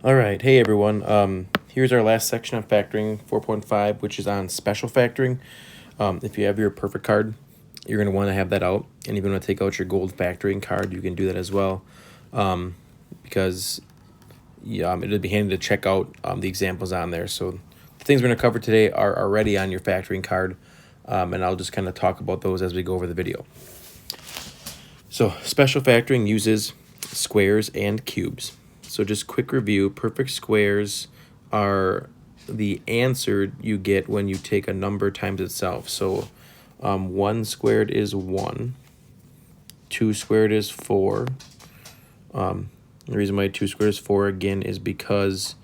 All right, hey everyone. Here's our last section of factoring 4.5, which is on special factoring. If you have your perfect card, you're going to want to have that out. And if you want to take out your gold factoring card, you can do that as well. Because it'll be handy to check out the examples on there. So the things we're going to cover today are already on your factoring card. And I'll just kind of talk about those as we go over the video. So special factoring uses squares and cubes. So just quick review, perfect squares are the answer you get when you take a number times itself. So 1 squared is 1, 2 squared is 4. The reason why 2 squared is 4 again is because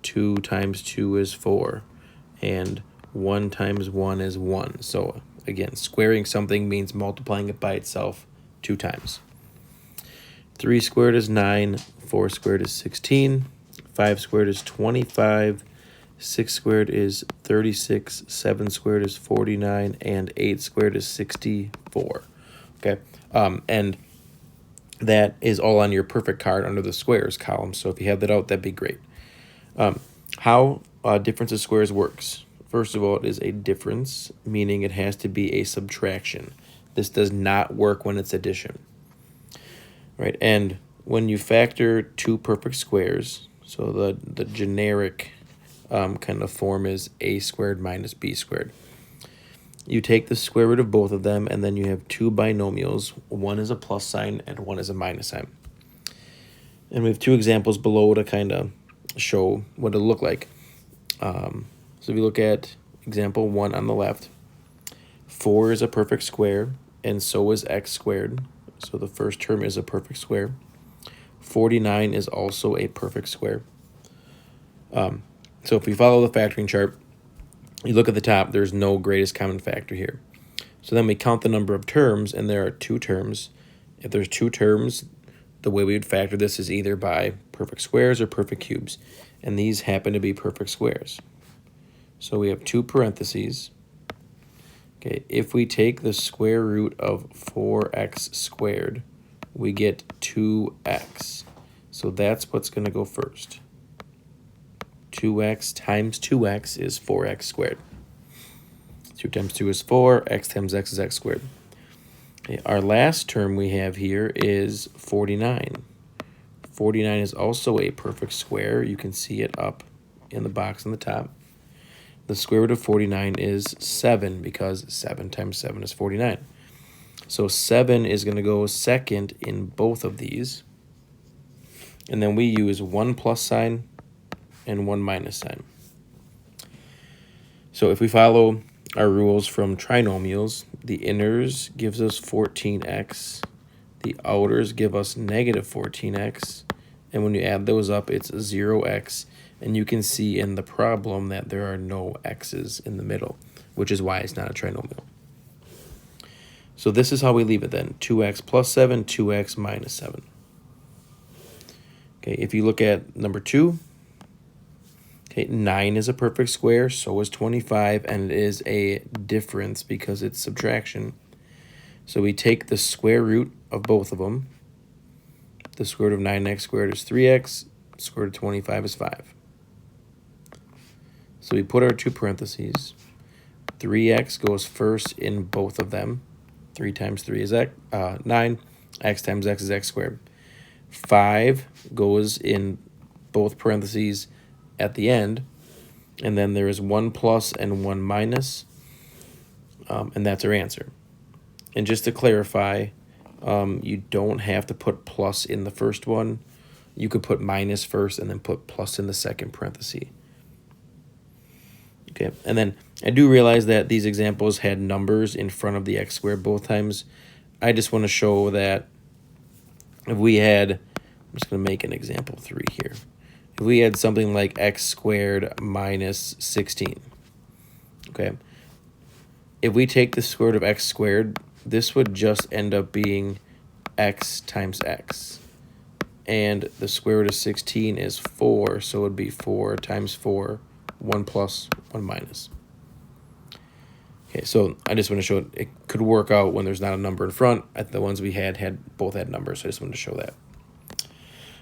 2 times 2 is 4, and 1 times 1 is 1. So again, squaring something means multiplying it by itself 2 times. 3 squared is 9, 4 squared is 16, 5 squared is 25, 6 squared is 36, 7 squared is 49, and 8 squared is 64. Okay, and that is all on your perfect card under the squares column. So if you have that out, that'd be great. How difference of squares works. First of all, it is a difference, meaning it has to be a subtraction. This does not work when it's addition. Right, and when you factor two perfect squares, so the generic kind of form is a squared minus b squared. You take the square root of both of them, and then you have two binomials. One is a plus sign, and one is a minus sign. And we have two examples below to kind of show what it'll look like. So if you look at example 1 on the left, 4 is a perfect square, and so is x squared. So the first term is a perfect square. 49 is also a perfect square. So if we follow the factoring chart, you look at the top, there's no greatest common factor here. So then we count the number of terms, and there are 2 terms. If there's 2 terms, the way we would factor this is either by perfect squares or perfect cubes. And these happen to be perfect squares. So we have 2 parentheses. Okay, if we take the square root of 4x squared, we get 2x. So that's what's going to go first. 2x times 2x is 4x squared. 2 times 2 is 4, x times x is x squared. Okay, our last term we have here is 49. 49 is also a perfect square. You can see it up in the box on the top. The square root of 49 is 7, because 7 times 7 is 49. So 7 is going to go second in both of these. And then we use 1 plus sign and 1 minus sign. So if we follow our rules from trinomials, the inners gives us 14x, the outers give us negative 14x, and when you add those up, it's 0x. And you can see in the problem that there are no x's in the middle, which is why it's not a trinomial. So this is how we leave it then. 2x plus 7, 2x minus 7. Okay, if you look at number 2, okay, 9 is a perfect square, so is 25, and it is a difference because it's subtraction. So we take the square root of both of them. The square root of 9x squared is 3x, square root of 25 is 5. So we put our 2 parentheses. 3x goes first in both of them. 3 times 3 is 9. X times x is x squared. 5 goes in both parentheses at the end. And then there is 1 plus and 1 minus. And that's our answer. And just to clarify, you don't have to put plus in the first one. You could put minus first and then put plus in the second parenthesis. Okay, and then I do realize that these examples had numbers in front of the x squared both times. I just want to show that if we had, I'm just going to make an example 3 here. If we had something like x squared minus 16, okay, if we take the square root of x squared, this would just end up being x times x. And the square root of 16 is 4, so it would be 4 times 4, 1 plus, 1 minus. Okay, so I just want to show it could work out when there's not a number in front. The ones we had both had numbers, so I just wanted to show that.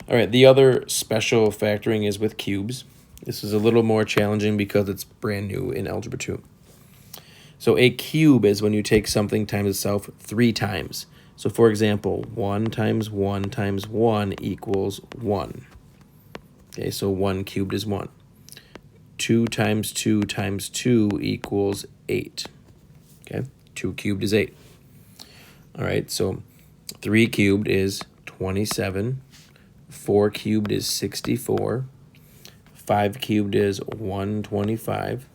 All right, the other special factoring is with cubes. This is a little more challenging because it's brand new in Algebra 2. So a cube is when you take something times itself 3 times. So for example, 1 times 1 times 1 equals 1. Okay, so 1 cubed is 1. 2 times 2 times 2 equals 8. Okay, 2 cubed is 8. All right, so 3 cubed is 27. 4 cubed is 64. 5 cubed is 125.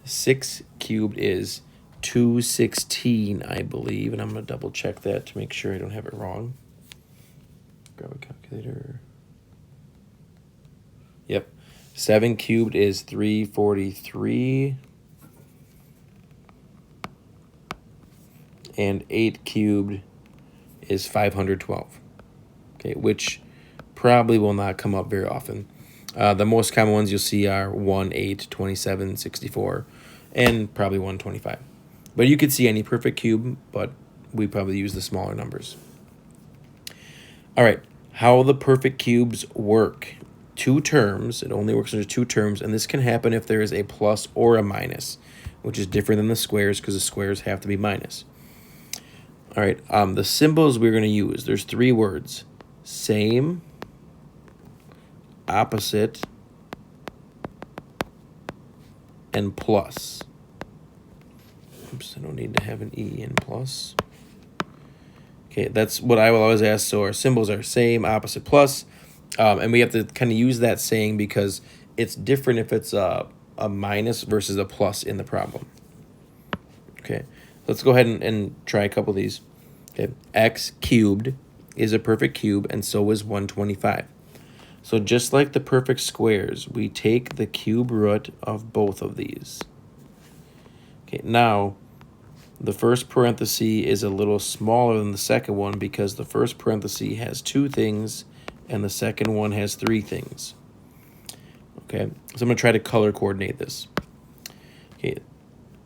6 cubed is 216, I believe, and I'm going to double check that to make sure I don't have it wrong. Grab a calculator. Yep. 7 cubed is 343. And 8 cubed is 512. Okay, which probably will not come up very often. The most common ones you'll see are 1, 8, 27, 64, and probably 125. But you could see any perfect cube, but we probably use the smaller numbers. All right, how the perfect cubes work. 2 terms, it only works under 2 terms, and this can happen if there is a plus or a minus, which is different than the squares because the squares have to be minus. All right, the symbols we're going to use, there's 3 words. Same, opposite, and plus. Oops, I don't need to have an E in plus. Okay, that's what I will always ask. So our symbols are same, opposite, plus. And we have to kind of use that saying because it's different if it's a minus versus a plus in the problem. Okay, let's go ahead and try a couple of these. Okay, x cubed is a perfect cube, and so is 125. So just like the perfect squares, we take the cube root of both of these. Okay, now the first parenthesis is a little smaller than the second one because the first parenthesis has 2 things and the second one has 3 things. Okay, so I'm going to try to color coordinate this. Okay,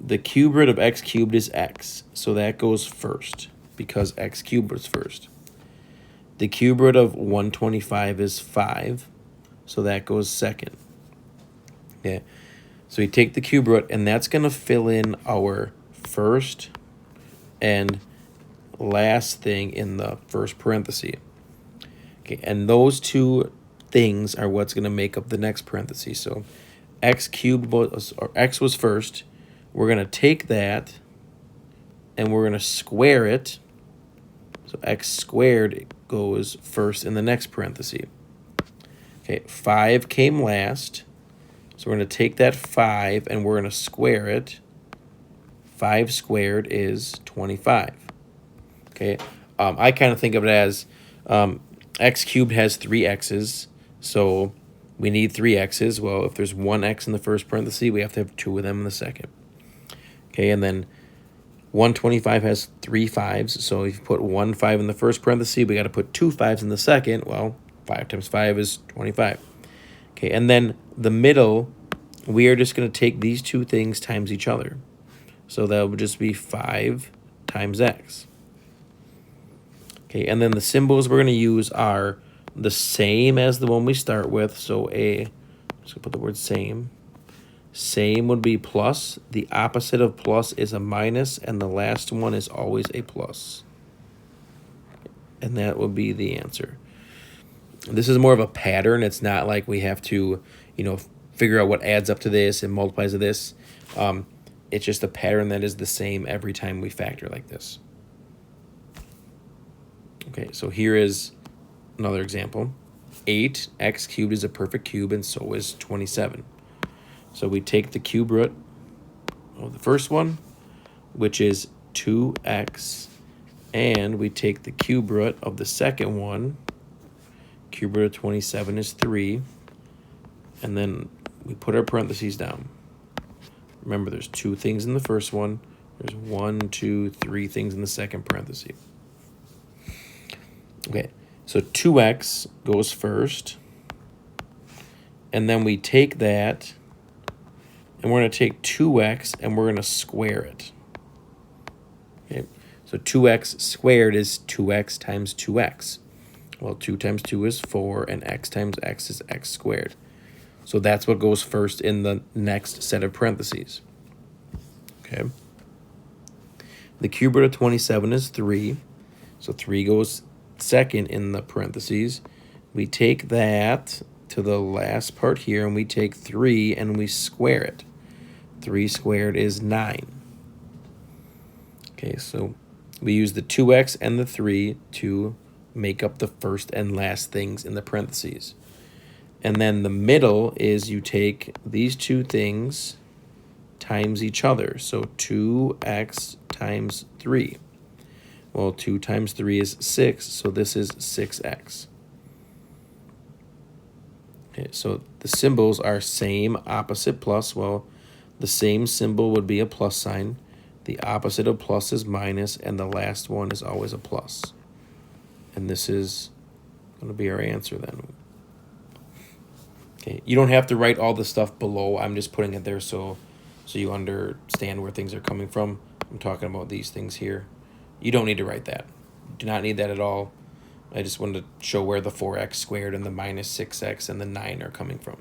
the cube root of x cubed is x, so that goes first because x cubed was first. The cube root of 125 is 5, so that goes second. Okay, so we take the cube root, and that's going to fill in our first and last thing in the first parenthesis. Okay, and those 2 things are what's going to make up the next parenthesis. So x cubed was, or x was first. We're going to take that, and we're going to square it. So x squared goes first in the next parenthesis. Okay, 5 came last. So we're going to take that 5 and we're going to square it. 5 squared is 25. Okay, I kind of think of it as x cubed has 3 x's, so we need 3 x's. Well, if there's 1 x in the first parenthesis, we have to have 2 of them in the second. Okay, and then 125 has 3 5s, so if you put 1 5 in the first parenthesis, we got to put 2 5s in the second. Well, 5 times 5 is 25. Okay, and then the middle, we are just going to take these 2 things times each other. So that would just be 5 times x. Okay, and then the symbols we're going to use are the same as the one we start with. So just going to put the word same. Same would be plus. The opposite of plus is a minus, and the last one is always a plus. And that would be the answer. This is more of a pattern. It's not like we have to, figure out what adds up to this and multiplies to this. It's just a pattern that is the same every time we factor like this. Okay, so here is another example. 8x cubed is a perfect cube, and so is 27. So we take the cube root of the first one, which is 2x, and we take the cube root of the second one. Cube root of 27 is 3, and then we put our parentheses down. Remember, there's 2 things in the first one. There's 1, 2, 3 things in the second parenthesis. Okay, so 2x goes first, and then we take that, and we're going to take 2x, and we're going to square it. Okay, so 2x squared is 2x times 2x. Well, 2 times 2 is 4, and x times x is x squared. So that's what goes first in the next set of parentheses. Okay. The cube root of 27 is 3. So 3 goes second in the parentheses. We take that to the last part here, and we take 3 and we square it. 3 squared is 9. Okay, so we use the 2x and the 3 to make up the first and last things in the parentheses. And then the middle is you take these two things times each other. So 2x times 3. Well, 2 times 3 is 6, so this is 6x. Okay, so the symbols are same, opposite, plus. Well, the same symbol would be a plus sign. The opposite of plus is minus, and the last one is always a plus. And this is going to be our answer then. Okay, you don't have to write all the stuff below. I'm just putting it there so you understand where things are coming from. I'm talking about these things here. You don't need to write that. You do not need that at all. I just wanted to show where the 4x squared and the minus 6x and the 9 are coming from.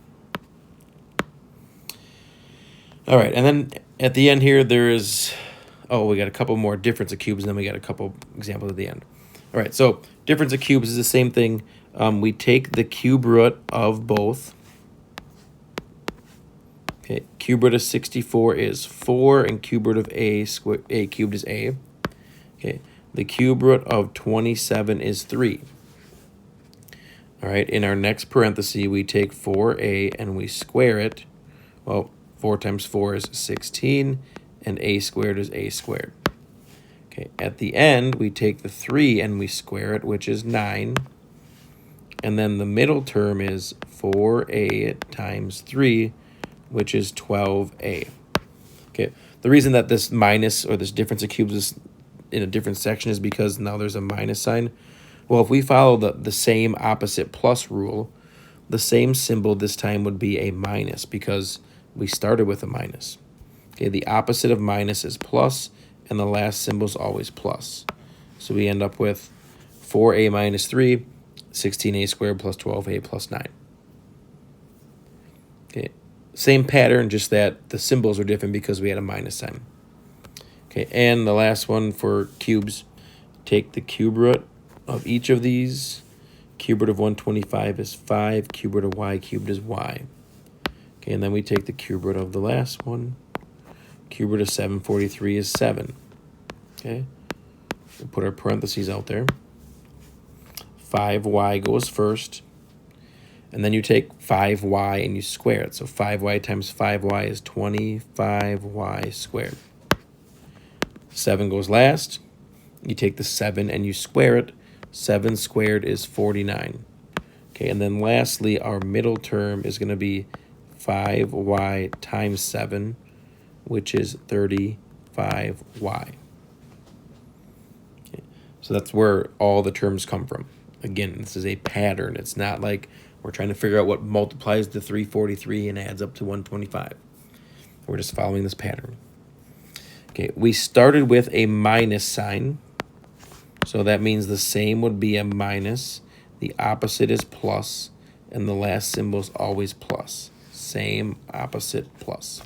All right, and then at the end here, there is, we got a couple more difference of cubes, and then we got a couple examples at the end. All right, so difference of cubes is the same thing. We take the cube root of both. Okay, cube root of 64 is 4, and cube root of a cubed is a. Okay, the cube root of 27 is 3. All right, in our next parenthesis, we take 4a and we square it. Well, 4 times 4 is 16, and a squared is a squared. Okay, at the end, we take the 3 and we square it, which is 9. And then the middle term is 4a times 3, which is 12a. Okay, the reason that this minus or this difference of cubes is in a different section is because now there's a minus sign. Well, if we follow the same opposite plus rule, the same symbol this time would be a minus because we started with a minus. Okay, the opposite of minus is plus, and the last symbol is always plus. So we end up with 4a minus 3, 16a squared plus 12a plus 9. Okay, same pattern, just that the symbols are different because we had a minus sign. Okay, and the last one for cubes, take the cube root of each of these. Cube root of 125 is 5. Cube root of y cubed is y. Okay, and then we take the cube root of the last one. Cube root of 743 is 7. Okay, we'll put our parentheses out there. 5y goes first. And then you take 5y and you square it. So 5y times 5y is 25y squared. 7 goes last. You take the 7 and you square it. 7 squared is 49. Okay, and then lastly, our middle term is going to be 5y times 7, which is 35y. Okay, so that's where all the terms come from. Again, this is a pattern. It's not like we're trying to figure out what multiplies to 343 and adds up to 125. We're just following this pattern. Okay, we started with a minus sign. So that means the same would be a minus. The opposite is plus, and the last symbol is always plus. Same, opposite, plus.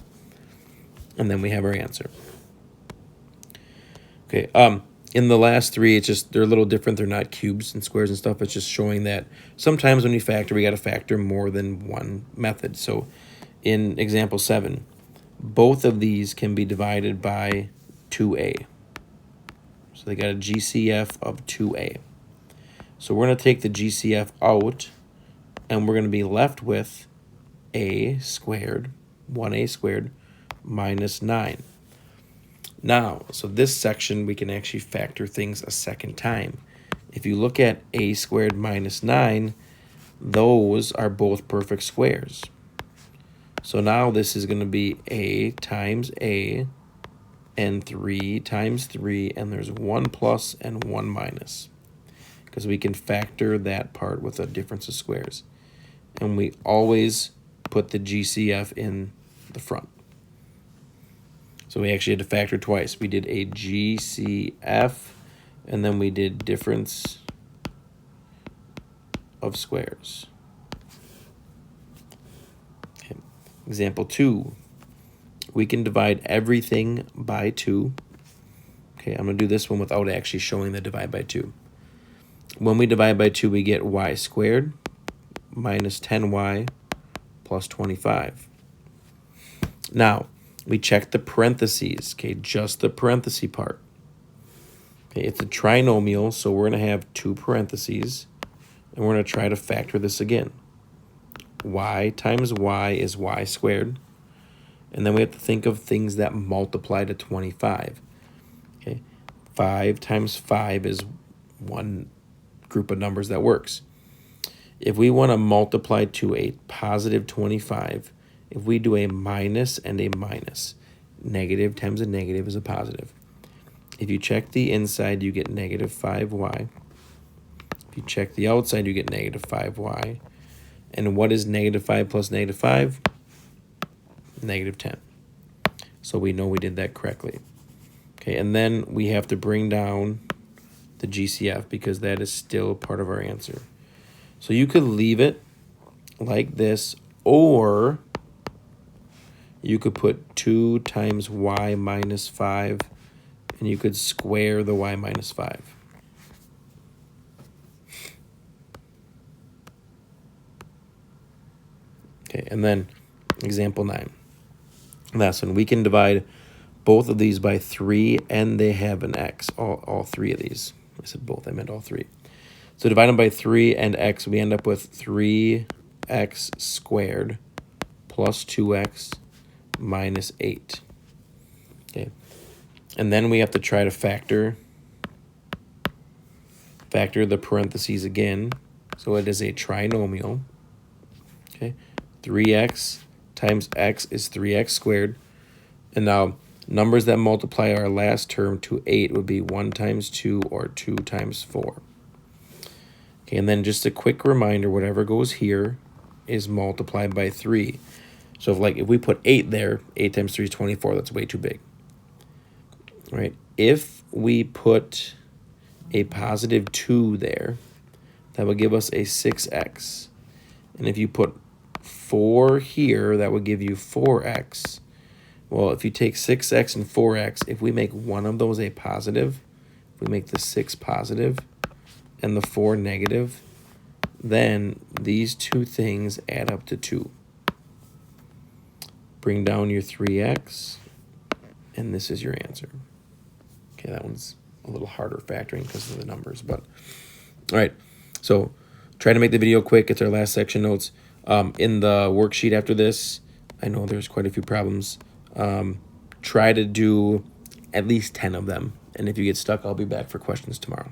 And then we have our answer. Okay, in the last three, it's just, they're a little different. They're not cubes and squares and stuff. It's just showing that sometimes when you factor, we got to factor more than one method. So in example 7, both of these can be divided by 2a. So they got a GCF of 2a. So we're going to take the GCF out, and we're going to be left with a squared, 1a squared, minus 9. Now, so this section, we can actually factor things a second time. If you look at a squared minus 9, those are both perfect squares. So now this is going to be a times a, and 3 times 3, and there's 1 plus and 1 minus. Because we can factor that part with a difference of squares. And we always put the GCF in the front. So we actually had to factor twice. We did a GCF, and then we did difference of squares. Okay. Example 2. We can divide everything by 2. Okay, I'm going to do this one without actually showing the divide by 2. When we divide by 2, we get y squared minus 10y plus 25. Now, we check the parentheses, okay, just the parenthesis part. Okay, it's a trinomial, so we're going to have 2 parentheses, and we're going to try to factor this again. Y times y is y squared, and then we have to think of things that multiply to 25. Okay, 5 times 5 is one group of numbers that works. If we want to multiply to a positive 25, if we do a minus and a minus, negative times a negative is a positive. If you check the inside, you get negative 5y. If you check the outside, you get negative 5y. And what is negative 5 plus negative 5? Negative 10. So we know we did that correctly. Okay, and then we have to bring down the GCF because that is still part of our answer. So you could leave it like this, or you could put 2 times y minus 5, and you could square the y minus 5. Okay, and then example 9. Last one, we can divide both of these by 3, and they have an x, all 3 of these. I said both, I meant all 3. So divide them by 3 and x, we end up with 3x squared plus 2x minus 8. Okay, and then we have to try to factor the parentheses again. So it is a trinomial. Okay, 3x times x is 3x squared. And now numbers that multiply our last term to 8 would be 1 times 2 or 2 times 4. Okay, and then just a quick reminder, whatever goes here is multiplied by 3. So if we put 8 there, 8 times 3 is 24. That's way too big. All right, if we put a positive 2 there, that would give us a 6x. And if you put 4 here, that would give you 4x. Well, if you take 6x and 4x, if we make one of those a positive, if we make the 6 positive and the 4 negative, then these two things add up to 2. Bring down your 3x, and this is your answer. Okay, that one's a little harder factoring because of the numbers, but all right. So try to make the video quick. It's our last section notes. In the worksheet after this, I know there's quite a few problems. Try to do at least 10 of them, and if you get stuck, I'll be back for questions tomorrow.